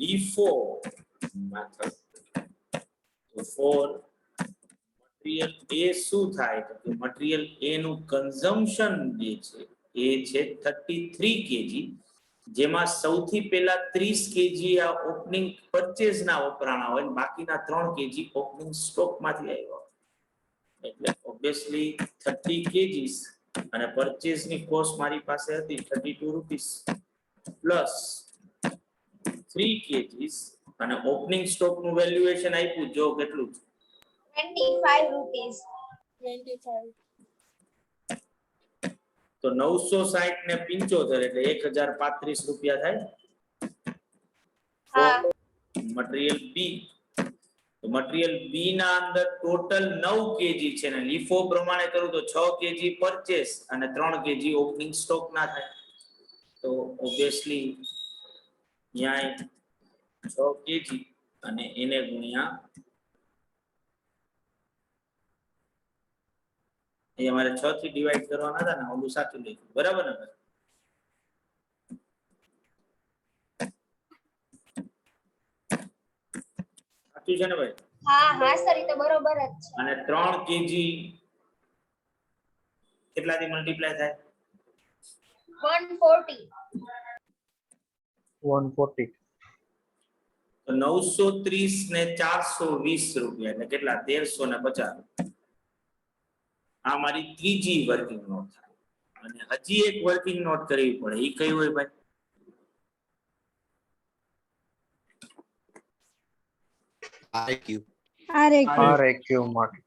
LIFO મેથડ તો ફોર મટીરીયલ A શું થાય તો કે મટીરીયલ A નું કન્ઝમ્પશન જે છે એ છે 33 કેજી જેમાં સૌથી પહેલા 30 કેજી આ ઓપનિંગ પરચેઝ ના વપરાણા હોય બાકીના 3 કેજી ઓપનિંગ સ્ટોક માંથી આવ્યા એટલે ઓબ્વિયસલી 30 કેજીસ અને પરચેઝ ની કોસ્ટ મારી પાસે હતી 32 રૂપીસ પ્લસ 3 કેજીસ અને ઓપનિંગ સ્ટોક નું વેલ્યુએશન આપ્યું જો કેટલું 25 rupees. 25. તો 960 ને 75 એટલે 1035 રૂપિયા થાય હા. મટીરીયલ બી તો મટીરીયલ બી ના અંદર ટોટલ 9 કેજી છે ને લીફો પ્રમાણે કરું તો 6 કેજી પરચેસ અને 3 કેજી ઓપનિંગ સ્ટોક ના થાય તો ઓબ્વિયસલી અહીંયા 6 કેજી અને એને ગુણ્યા એ અમારે 6 થી ડિવાઈડ કરવાના હતા ને, ઓલું સાચું લખ્યું, બરાબર ને ભાઈ? સાચું છે ને ભાઈ? હા હા સર, એ તો બરોબર જ છે. અને 3 કેજી કેટલાથી મલ્ટીપ્લાય થાય? 140. 140. તો 930 ને 420 રૂપિયા એટલે કેટલા? 1350. આ મારી ત્રીજી વર્કિંગ નોટ થાય. અને હજી એક વર્કિંગ નોટ કરવી પડે, એ કઈ હોય ભાઈ? RQ. RAQ માટે.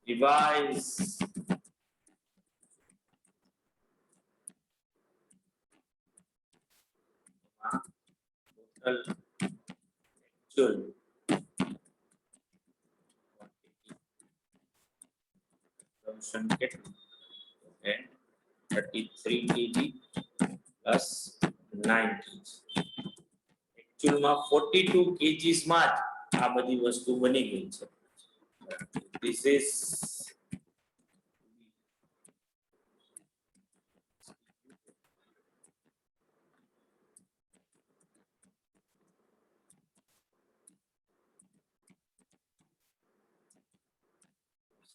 રિવાઇઝ total actual consumption કેટલું? Okay, 33 kg plus 9 kg. Actual માં 42 kgs માં જ આ બધી વસ્તુ બની ગઈ છે. This is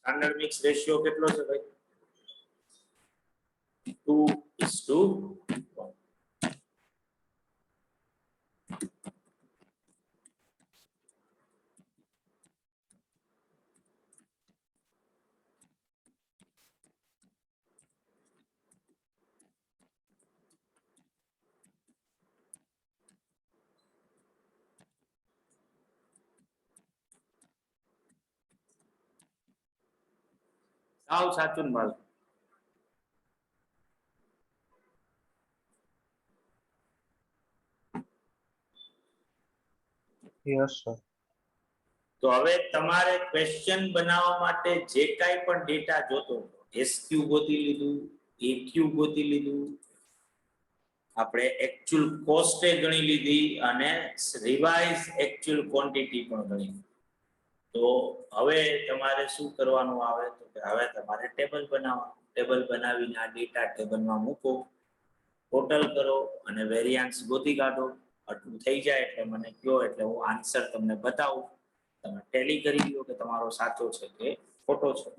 standard mix ratio કેટલો છે ભાઈ? 2:1. સાવ સાચું ને મારું? Yes, sir. તો હવે તમારે ક્વેશ્ચન બનાવવા માટે જે કાંઈ પણ ડેટા જોતો, એસક્યુ ગોતી લીધું, એક્યુ ગોતી લીધું, આપણે એકચ્યુઅલ કોસ્ટ ગણી લીધી અને રિવાઇઝ એકચ્યુઅલ ક્વોન્ટિટી પણ ગણી. તો હવે તમારે શું કરવાનું આવે? તો કે હવે તમારે ટેબલ બનાવવા. ટેબલ બનાવીને આ ડેટા ટેબલમાં મૂકો, ટોટલ કરો અને વેરિયાન્સ ગોતી કાઢો. આટલું થઈ જાય એટલે મને કહો, એટલે હું આન્સર તમને બતાવું. તમે ટેલી કરી લો કે તમારો સાચો છે કે ખોટો છે.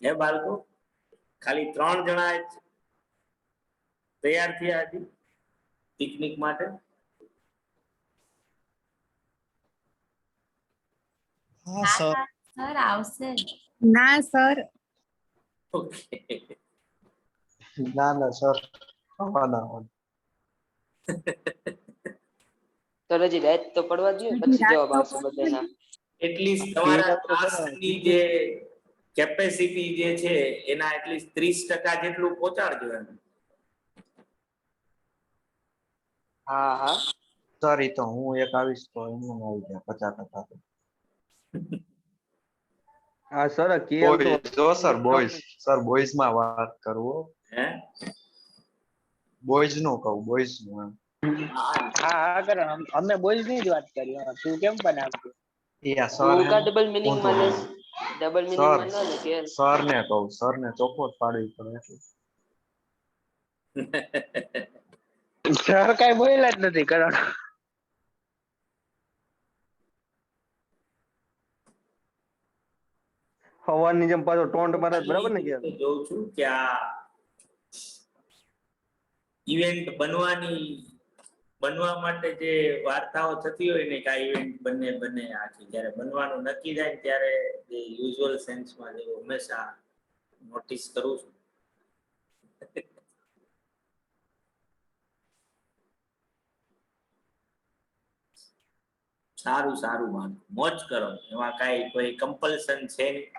હે બાળકો, ખાલી 3 જણા જ તૈયાર થયા હતી પિકનિક માટે. હા સર સર આવશે. ના સર. ઓકે. ના ના સર આવવાના. તો હજી રાત તો પડવા દો પછી જવાબ આવશે બધાના. એટલીસ્ટ તમારા ટાસ્કની જે કેપેસિટી જે છે એના એટલીસ્ટ 30% જેટલું પહોંચાડજો એમ. હા હા સર ઈ તો હું એક આવીશ તો એમનું આવી જાય 50%. હા સર કેએલ તો બોયઝ જો સર બોયઝ સર બોયઝ માં વાત કરવો. હે બોયઝ નું કહું બોયઝ નું. હા કરણ અમે બોયઝ ની જ વાત કરી. તું કેમ પણ આપતી? યા સર તું હે કા ડબલ મિનિંગ માં ઊંધું લેસ? ડબલ મિનિંગ માં ના લે કે સર ને કહું સર ને ચોખવટ પાડવી પડે એટલે. સર કઈ બોલ્યા જ નથી કરણ. હવાની જેમ પાછો ટોન્ટ મારે બરાબર ને કે તો જોઉં છું કે આ ઇવેન્ટ બનવા માટે જે વાર્તાઓ થતી હોય ને કે આ ઇવેન્ટ બને આખી જ્યારે બનવાનું નક્કી થાય ને ત્યારે જે યુઝ્યુઅલ સેન્સમાં જે હંમેશા નોટિસ કરું છું. સારું માન મોજ કરો એમાં કોઈ કમ્પલ્શન છે નહીં.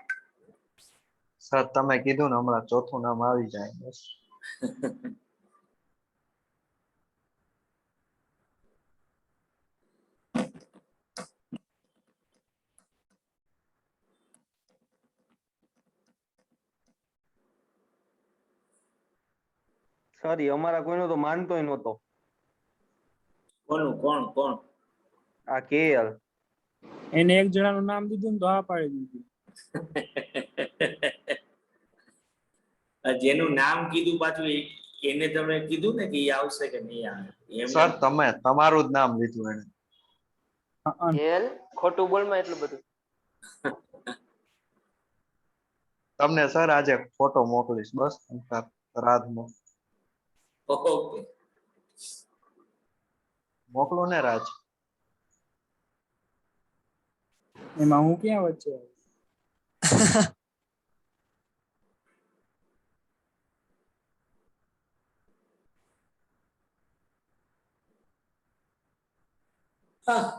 સર તમે કીધું ને હમણાં ચોથું નામ આવી જાય બસ. સર અમારા કોઈનો તો માનતોય નહોતો. કોણ આ કેએલ એને એક જણાનું નામ દીધું ને તો આ પાડી દીધું. જેનું નામ કીધું પાછું એને તમે કીધું ને કે એ આવશે કે નહીં આવે એમ. સર તમે તમારું જ નામ લીધું એને. કેએલ ખોટું બોલમાં એટલું બધું. તમને સર આજે ફોટો મોકલીશ બસ રાજનો. ઓકે મોકલો ને રાજ. એમાં હું ક્યાં વચ્ચે આવું? હા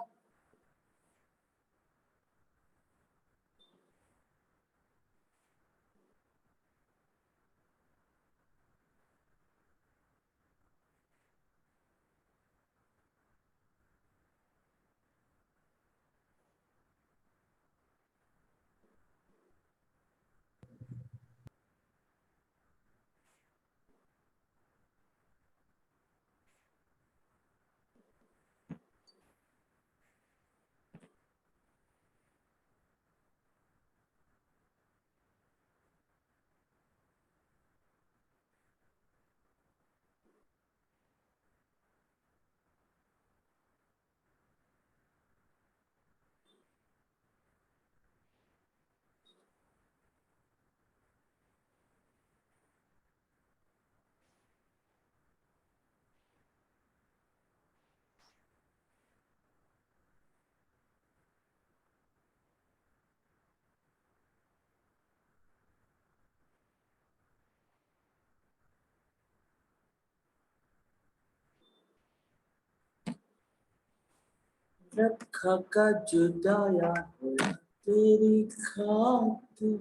रखा का जुदाया हुआ तेरी खातिर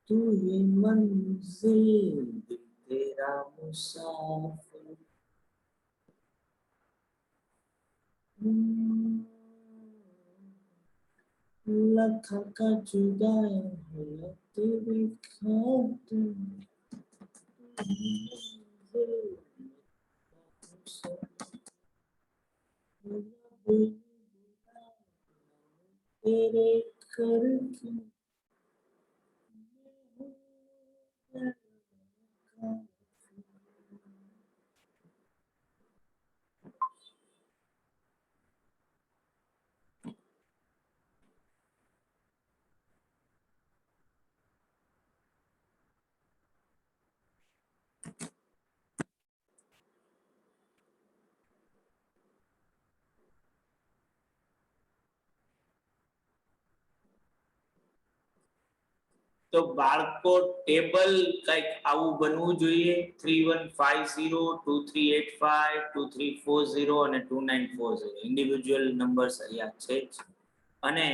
तू ही मंजिल दिल तेरा मुसाफिर रखा का जुदाया हुआ तेरी खातिर तू ही मंजिल तेरे करके તો બાળકો ટેબલ કઈક આવું બનવું જોઈએ 3150 2385 2340 અને 2940 ઇન્ડિવિડ્યુઅલ નંબર્સ અહીંયા છે જ અને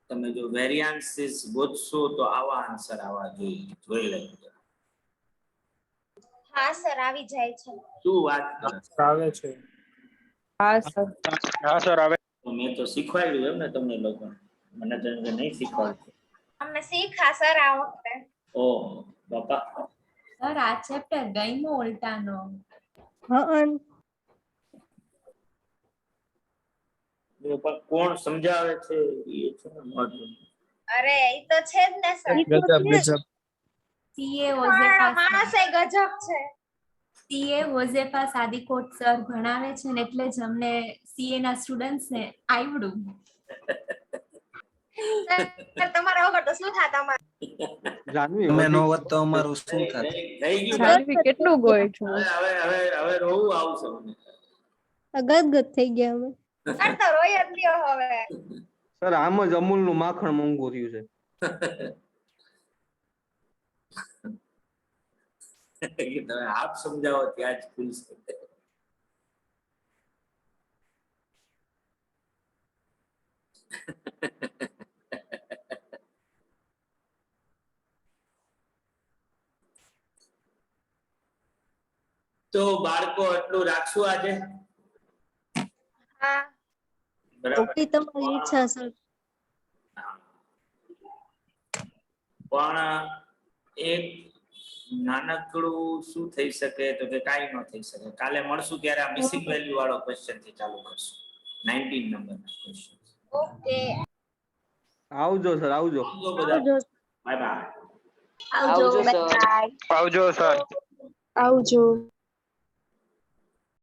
તમે જો વેરિયાન્સીસ ગોતશો તો આવા આન્સર આવવા જોઈએ જોઈ લેજો હા સર આવી જાય છે શું વાત કરે આવે છે હા સર હા સર આવે મેં તો શીખવાડ્યું એમ ને તમને લોકો મને તો એમ કે નહીં શીખવાડતું અમે શીખા સર આ વખતે ઓહ બાપા સર આ ચેપ્ટર ગઈમો ઉલટાનો હા પણ કોણ સમજાવે છે એ છે ને મહત્વનું. અરે ઈ તો છે જ ને સર ગજબ ગજબ સીએ પણ ઓઝેફા માણસે ગજબ છે સીએ ઓઝેફા સાદીકોટ સર ભણાવે છે ને એટલે જ અમને સીએ ના સ્ટુડન્ટ્સ ને આવડું સર તમારા વગર તો શું થાત અમારે જાનવી તમે નો વધી- હોત તો અમારું શું થાત થઈ ગયું જાનવી કેટલું ગોય છું હવે રોવું આવશે મને ગદગદ થઈ ગયા અમે સર તો રોય જ લ્યો હવે સર આમ જ અમૂલ નું માખણ મોંઘું થયું છે તમે આપ સમજાવો ત્યાં જ ખુલશે તો બાળકો આટલું રાખશું આજે હા બરાબર તમારી ઈચ્છા સર પણ એક નાનકડું શું થઈ શકે તો કે કાંઈ ન થઈ શકે કાલે મળશું ત્યારે આ મિસિંગ વેલ્યુ વાળો ક્વેશ્ચન થી ચાલુ કરશું 19 નંબર ક્વેશ્ચન ઓકે આવજો સર આવજો બધા બાય બાય આવજો સર આવજો સર આવજો